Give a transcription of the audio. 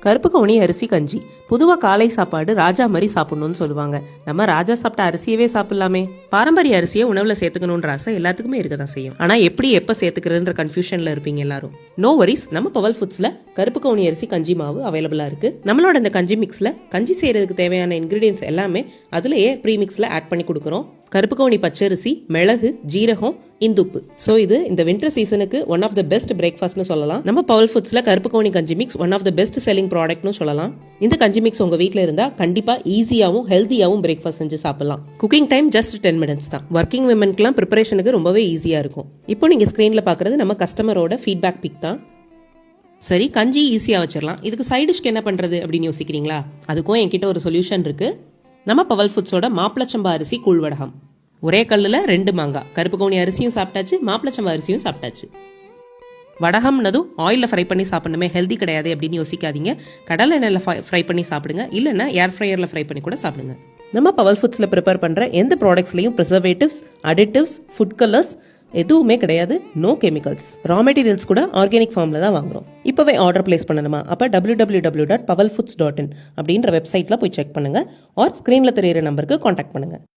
கருப்பு கவுனி அரிசி கஞ்சி பொதுவாக காலை சாப்பாடு ராஜா மாதிரி சாப்பிடணும்னு சொல்லுவாங்க. நம்ம ராஜா சாப்பிட்ட அரிசியவே சாப்பிடலாமே. பாரம்பரிய அரிசியை உணவுல சேர்த்துக்கணுன்ற ஆசை எல்லாத்துக்குமே இருக்க தான் செய்யும். ஆனா எப்படி எப்ப சேர்த்துக்கிறதுன்ற கன்ஃபியூஷன்ல இருப்பீங்க எல்லாரும். நோ வரிஸ், நம்ம பவல் ஃபுட்ஸ்ல கருப்பு கவுனி அரிசி கஞ்சி மாவு அவைலபிளா இருக்கு. நம்மளோட இந்த கஞ்சி மிக்ஸ்ல கஞ்சி செய்யறதுக்கு தேவையான இன்கிரீடியன்ஸ் எல்லாமே அதுலயே ப்ரீ மிக்ஸ்ல ஆட் பண்ணி கொடுக்குறோம். கருப்பு கவுனி பச்சரிசி, மிளகு, ஜீரகம், இந்துப்பு. ஸோ இது இந்த வின்டர் சீசனுக்கு ஒன் ஆஃப் த பெஸ்ட் பிரேக்ஃபாஸ்ட்னு சொல்லலாம். நம்ம பவல் ஃபுட்ஸ்ல கருப்பு கவுனி கஞ்சி mix one of the best selling ப்ராடக்ட்னு சொல்லலாம். இந்த கஞ்சி மிக்ஸ் உங்க வீட்டில் இருந்தா கண்டிப்பா ஈஸியாவும் ஹெல்த்தியாவும் பிரேக்ஃபாஸ்ட் செஞ்சு சாப்பிடலாம். குக்கிங் டைம் ஜஸ்ட் 10 minutes தான். ஒர்க்கிங் விமன்க்குலாம் ப்ரிப்பரேஷனுக்கு ரொம்பவே ஈஸியா இருக்கும். இப்போ நீங்க ஸ்கிரீன்ல பாக்குறது நம்ம கஸ்டமரோட ஃபீட்பேக் பிக் தான். சரி, கஞ்சி ஈஸியா வச்சிடலாம், இதுக்கு சைட் டிஷ்க்கு என்ன பண்றது அப்படின்னு யோசிக்கிறீங்களா? அதுக்கும் என்கிட்ட ஒரு சொல்யூஷன் இருக்கு. நம்ம பவல் ஃபுட்ஸோட மாப்பிளச்சம்பா அரிசி கூழ்வடகம். ஒரே கல்லுல 2 மாங்காய். கருப்பு கவுனி அரிசியும் சாப்பிட்டாச்சு, மாப்பிளச்சம்பா அரிசியும் சாப்பிட்டாச்சு. வடகம்னதும் ஆயிலில் ஃப்ரை பண்ணி சாப்பிடணுமே, ஹெல்தி கிடையாது அப்படின்னு யோசிக்காதீங்க. கடலை எண்ணெயில் ஃப்ரை பண்ணி சாப்பிடுங்க, இல்லைன்னா ஏர் ஃப்ரையரில் ஃப்ரை பண்ணி கூட சாப்பிடுங்க. நம்ம பவல் ஃபுட்ஸில் ப்ரிப்பேர் பண்ணுற எந்த ப்ராடக்ட்ஸ்லையும் ப்ரிசர்வேட்டிவ்ஸ், அடிட்டிவ்ஸ், ஃபுட் கலர்ஸ் எதுவுமே கிடையாது. No chemicals. ரா மெட்டீரியல்ஸ் கூட ஆர்கானிக் ஃபார்ம்ல தான் வாங்குறோம். இப்போவே ஆர்டர் பிளேஸ் பண்ணணுமா? அப்போ www.pavalfoods.in அப்படின்ற வெப்சைட்ல போய் செக் பண்ணுங்க. ஆர் ஸ்கிரீன்ல தெரியுற நம்பருக்கு கான்டாக்ட் பண்ணுங்க.